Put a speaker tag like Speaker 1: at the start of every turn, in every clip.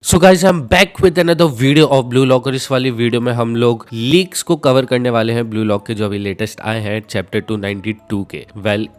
Speaker 1: So guys I am back with another video of blue lock और इस वाली video में हम लोग लीक्स को कवर करने वाले हैं ब्लू लॉक के जो अभी लेटेस्ट आए हैं चैप्टर 292 के।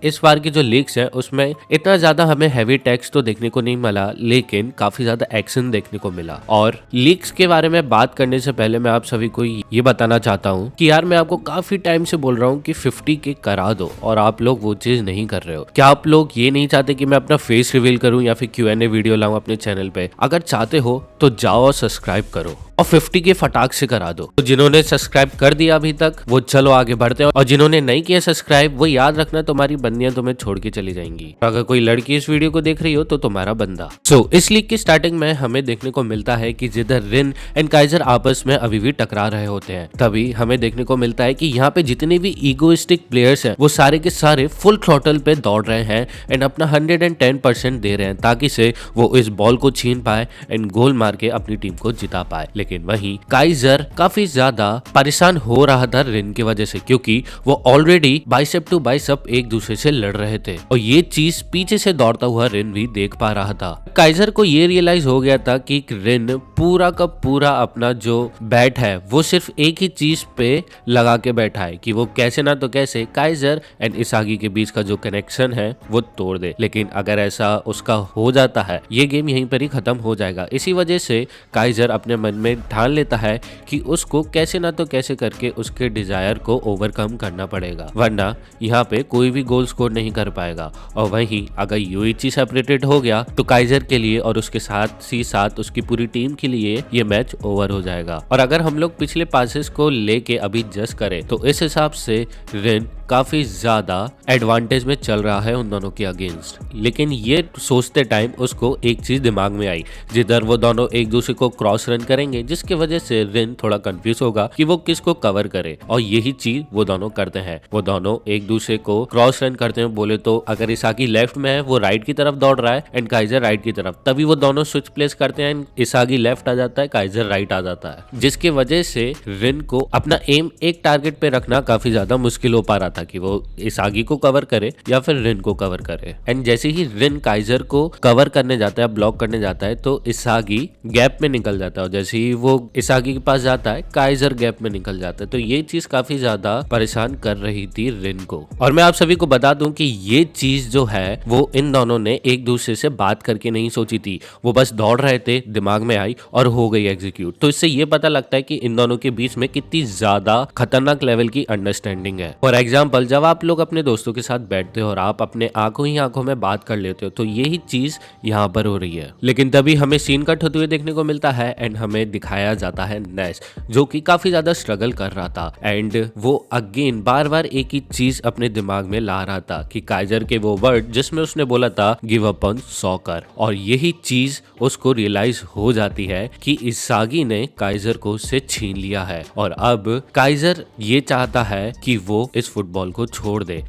Speaker 1: इस बार की जो लीक्स है उसमें इतना ज्यादा हमें हैवी टेक्स्ट तो देखने को नहीं मिला, लेकिन काफी ज्यादा एक्शन देखने को मिला। और लीक्स के बारे में बात करने से पहले मैं आप सभी को ये बताना चाहता हूँ कि यार मैं आपको काफी टाइम से बोल रहा हूँ कि 50 के करा दो और आप लोग वो चीज नहीं कर रहे हो। क्या आप लोग ये नहीं चाहते कि मैं अपना फेस रिवील करूँ या फिर Q&A वीडियो लाऊं अपने चैनल पे? अगर चाहते हो तो जाओ और सब्सक्राइब करो और 50 के फटाक से करा दो। तो जिन्होंने सब्सक्राइब कर दिया अभी तक वो चलो आगे बढ़ते हैं, और जिन्होंने नहीं किया सब्सक्राइब वो याद रखना तुम्हारी बंदियां तुम्हें छोड़ के चली जाएंगी। अगर कोई लड़की इस वीडियो को देख रही हो तो तुम्हारा बंदा। इस लीग की स्टार्टिंग में हमें देखने को मिलता है कि जिधर रिन एंड काइजर आपस में अभी भी टकरा रहे होते हैं, तभी हमें देखने को मिलता है कि यहाँ पे जितने भी ईगोइस्टिक प्लेयर्स हैं वो सारे के सारे फुल थ्रॉटल पे दौड़ रहे हैं एंड अपना 110% दे रहे हैं ताकि से वो इस बॉल को छीन पाए एंड गोल मार के अपनी टीम को जिता पाए। लेकिन वहीं काइजर काफी ज्यादा परेशान हो रहा था रिन की वजह से, क्योंकि वो ऑलरेडी बाइसेप टू बाइसेप एक दूसरे से लड़ रहे थे और ये चीज पीछे से दौड़ता हुआ रिन भी देख पा रहा था। काइजर को ये रियलाइज हो गया था कि रिन पूरा का पूरा अपना जो बैट है वो सिर्फ एक ही चीज पे लगा के बैठा है कि वो कैसे ना तो कैसे काइजर एंड इसागी के बीच का जो कनेक्शन है वो तोड़ दे। लेकिन अगर ऐसा उसका हो जाता है ये गेम यहीं पर ही खत्म हो जाएगा। इसी वजह से काइजर अपने मन में ठान लेता है कि उसको कैसे ना तो कैसे करके उसके डिजायर को ओवरकम करना पड़ेगा, वरना यहाँ पे कोई भी गोल स्कोर नहीं कर पाएगा। और वहीं अगर यूइची सेपरेटेड हो गया तो काइजर के लिए और उसके साथ ही साथ उसकी पूरी टीम के लिए ये मैच ओवर हो जाएगा। और अगर हम लोग पिछले पासेस को लेके अभी जज करें तो इस हिसाब से रिन काफी ज्यादा एडवांटेज में चल रहा है उन दोनों के अगेंस्ट। लेकिन ये सोचते टाइम उसको एक चीज दिमाग में आई, जिधर वो दोनों एक दूसरे को क्रॉस रन करेंगे जिसकी वजह से रिन थोड़ा कंफ्यूज होगा कि वो किसको कवर करे, और यही चीज वो दोनों करते हैं। वो दोनों एक दूसरे को क्रॉस रन करते हैं। बोले तो अगर इसागी लेफ्ट में है वो राइट की तरफ दौड़ रहा है एंड काइजर राइट की तरफ, तभी वो दोनों स्विच प्लेस करते हैं। इसागी लेफ्ट आ जाता है, काइजर राइट आ जाता है, जिसकी वजह से रिन को अपना एम एक टारगेट पे रखना काफी ज्यादा मुश्किल हो पा रहा था कि वो इसागी को कवर करे या फिर रिन को कवर करे। एंड जैसे ही रिन काइजर को कवर करने जाता है, ब्लॉक करने जाता है, तो इसागी गैप में निकल जाता है और जैसे ही वो इसागी के पास जाता है काइजर गैप में निकल जाता है। तो ये चीज काफी ज्यादा परेशान कर रही थी रिन को। और मैं आप सभी को बता दूं कि ये चीज जो है वो इन दोनों ने एक दूसरे से बात करके नहीं सोची थी, वो बस दौड़ रहे थे, दिमाग में आई और हो गई एग्जीक्यूट। तो इससे ये पता लगता है कि इन दोनों के बीच में कितनी ज्यादा खतरनाक लेवल की अंडरस्टैंडिंग है। फॉर एग्जाम्पल जब आप लोग अपने दोस्तों के साथ बैठते हो और आप अपने आंखों ही आंखों में बात कर लेते हो तो यही चीज यहाँ पर हो रही है। लेकिन तभी हमें सीन कट होते हुए देखने को मिलता है एंड हमें दिखाया जाता है नेस, जो कि काफी ज्यादा स्ट्रगल कर रहा था एंड वो अगेन बार बार एक ही चीज अपने दिमाग में ला रहा था कि काइजर के वो वर्ड जिसमें उसने बोला था गिव अप ऑन सॉकर, और यही चीज उसको रियलाइज हो जाती है कि इसागी ने काइजर को उससे छीन लिया है और अब काइजर ये चाहता है कि वो इस फुटबॉल को छोड़ दे।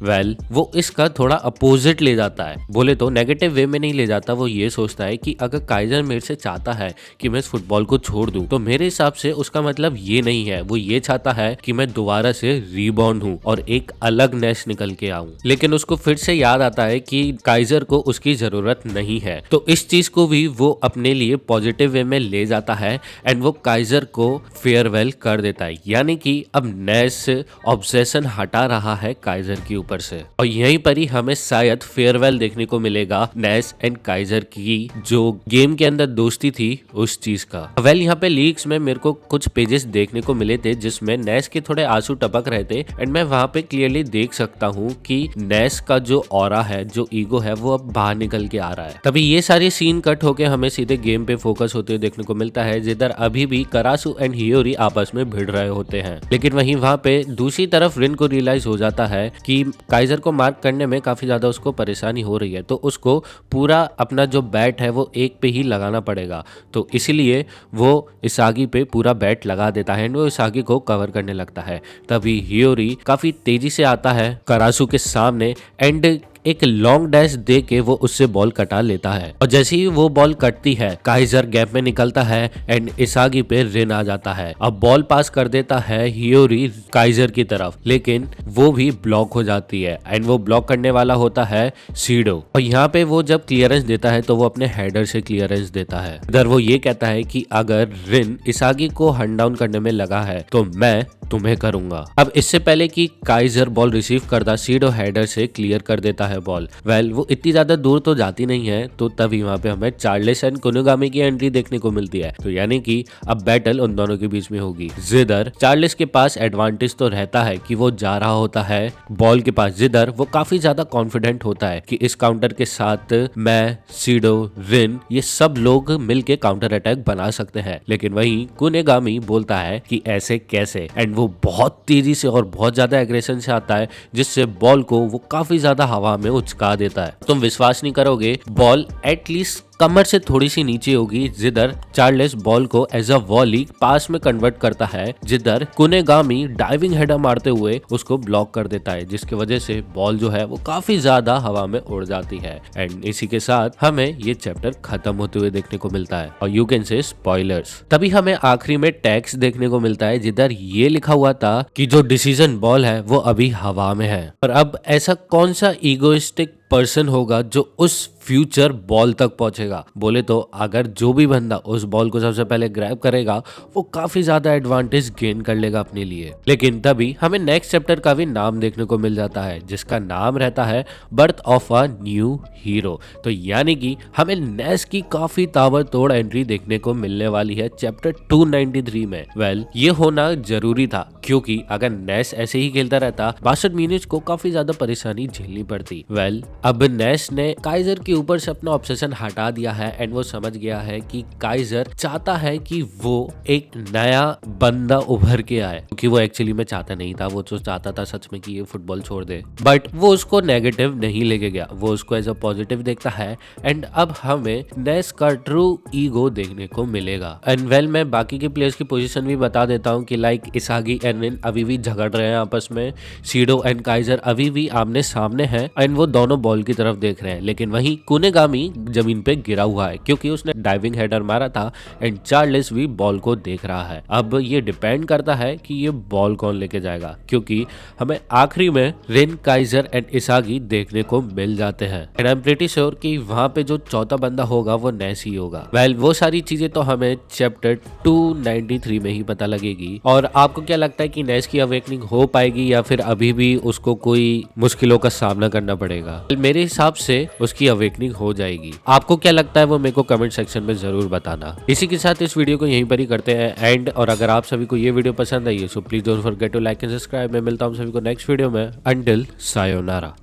Speaker 1: वो इसका थोड़ा अपोजिट ले जाता है, बोले तो नेगेटिव वे में नहीं ले जाता। वो ये सोचता है कि अगर काइजर मेरे से चाहता है कि मैं इस फुटबॉल को छोड़ दूं तो मेरे हिसाब से उसका मतलब ये नहीं है। वो ये चाहता है कि मैं दोबारा से रीबाउंड हूं और एक अलग नेश निकल के आऊं। लेकिन उसको फिर से याद आता है कि काइजर को उसकी जरूरत नहीं है, तो इस चीज को भी वो अपने लिए पॉजिटिव वे में ले जाता है एंड वो काइजर को फेयरवेल कर देता है। यानी कि अब नेश ऑब्सेशन हटा रहा है काइजर के ऊपर से, और यहीं पर ही हमें शायद फेयरवेल देखने को मिलेगा नेस एंड काइजर की जो गेम के अंदर दोस्ती थी उस चीज का। यहाँ पे लीक्स में मेरे को कुछ पेजेस देखने को मिले थे जिसमें नेस के थोड़े आंसू टपक रहे थे एंड मैं वहां पे क्लियरली देख सकता हूँ कि नेस का जो ऑरा है, जो ईगो है, वो अब बाहर निकल के आ रहा है। तभी ये सारे सीन कट होके हमें सीधे गेम पे फोकस होते हुए देखने को मिलता है, जिधर अभी भी करासु एंड हियोरी आपस में भिड़ रहे होते हैं। लेकिन वहीं वहां पे दूसरी तरफ रिन को रियलाइज हो जाता है कि काइजर को मार्क करने में काफी ज्यादा उसको परेशानी हो रही है, तो उसको पूरा अपना जो बैट है वो एक पे ही लगाना पड़ेगा। तो इसीलिए वो इसागी पे पूरा बैट लगा देता है एंड वो इसागी को कवर करने लगता है। तभी हियोरी काफी तेजी से आता है करासु के सामने एंड एक लॉन्ग डैश दे के वो उससे बॉल कटा लेता है और जैसे ही वो बॉल कटती है काइजर गैप में निकलता है एंड इसागी पे रिन आ जाता है। अब बॉल पास कर देता है हियोरी काइजर की तरफ, लेकिन वो भी ब्लॉक हो जाती है एंड वो ब्लॉक करने वाला होता है सीडो। और यहाँ पे वो जब क्लियरेंस देता है तो वो अपने हेडर से क्लियरेंस देता है। इधर वो ये कहता है कि अगर रिन इसागी को हंड डाउन करने में लगा है तो मैं तुम्हें करूंगा। अब इससे पहले कि काइजर बॉल रिसीव करता सीडो हेडर से क्लियर कर देता है बॉल। वो इतनी ज्यादा दूर तो जाती नहीं है, तो तभी वहां पे हमें चार्लेस एंड कुनुगामी की एंट्री देखने को मिलती है। तो यानी कि अब बैटल उन दोनों के बीच में होगी। जिधर चार्लेस के पास एडवांटेज तो रहता है कि वो जा रहा होता है बॉल के पास, जिधर वो काफी ज्यादा कॉन्फिडेंट होता है कि इस काउंटर के साथ मैं, सीडो, रिन ये सब लोग मिलके काउंटर अटैक बना सकते हैं। लेकिन वहीं कुनुगामी बोलता है कि ऐसे कैसे, एंड वो बहुत तेजी से और बहुत ज्यादा एग्रेशन से आता है जिससे बॉल को वो काफी ज्यादा हवा में उचका देता है। तुम विश्वास नहीं करोगे, बॉल एटलीस्ट कमर से थोड़ी सी नीचे होगी, जिधर चार्लेस बॉल को एज अ वॉली पास में कन्वर्ट करता है, जिधर कुनुगामी डाइविंग हेडर मारते हुए उसको ब्लॉक कर देता है, जिसकी वजह से बॉल जो है वो काफी ज्यादा हवा में उड़ जाती है। एंड इसी के साथ हमें ये चैप्टर खत्म होते हुए देखने को मिलता है और यू कैन से स्पॉयलर्स। तभी हमें आखिरी में टेक्स्ट देखने को मिलता है जिधर ये लिखा हुआ था कि जो डिसीजन बॉल है वो अभी हवा में है। और अब ऐसा कौन सा ईगोइस्टिक पर्सन होगा जो उस फ्यूचर बॉल तक पहुंचेगा? बोले तो अगर जो भी बंदा उस बॉल को सबसे पहले ग्रैब करेगा वो काफी ज्यादा एडवांटेज गेन कर लेगा अपने लिए। लेकिन तभी हमें नेक्स्ट चैप्टर का भी नाम देखने को मिल जाता है जिसका नाम रहता है birth of a new hero. तो यानी कि हमें नेस की काफी ताबड़तोड़ एंट्री देखने को मिलने वाली है चैप्टर 293 में। ये होना जरूरी था, क्योंकि अगर नेस ऐसे ही खेलता रहता 62 मिनट को काफी ज्यादा परेशानी झेलनी पड़ती। अब नेस ने काइजर के ऊपर से अपना ऑब्सेशन हटा दिया है एंड वो समझ गया है कि काइजर चाहता है कि वो एक नया बंदा उभर के आए, क्योंकि वो एक्चुअली में चाहता नहीं था। वो तो चाहता था सच में कि ये फुटबॉल छोड़ दे, बट वो उसको नेगेटिव नहीं लेके गया, वो उसको एज अ पॉजिटिव देखता है। एंड अब हमें नेस का ट्रू ईगो देखने को मिलेगा। एंड मैं बाकी के प्लेयर्स की पोजीशन भी बता देता हूँ कि लाइक इसागी एंड रिन अभी भी झगड़ रहे हैं आपस में, सीडो एंड काइजर अभी भी आमने सामने हैं एंड वो दोनों बॉल की तरफ देख रहे हैं। लेकिन वहीं कुनुगामी जमीन पे गिरा हुआ है क्योंकि उसने डाइविंग हेडर मारा था एंड चार्लेस भी बॉल को देख रहा है। अब ये डिपेंड करता है कि ये बॉल कौन लेके जाएगा, क्योंकि हमें आखिरी में रिन, काइजर एंड इसागी देखने को मिल जाते हैं and I am pretty sure कि वहां पे जो चौथा बंदा होगा वो नेस ही होगा। वो सारी चीजें तो हमें चैप्टर 293 में ही पता लगेगी। और आपको क्या लगता है कि नेस की अवेकनिंग हो पाएगी या फिर अभी भी उसको कोई मुश्किलों का सामना करना पड़ेगा? मेरे हिसाब से उसकी अवेकनिंग हो जाएगी। आपको क्या लगता है वो मेरे को कमेंट सेक्शन में जरूर बताना। इसी के साथ इस वीडियो को यहीं पर ही करते हैं एंड। और अगर आप सभी को ये वीडियो पसंद आई है so please don't forget to like and subscribe. मैं मिलता हूँ सभी को नेक्स्ट वीडियो में। Until sayonara.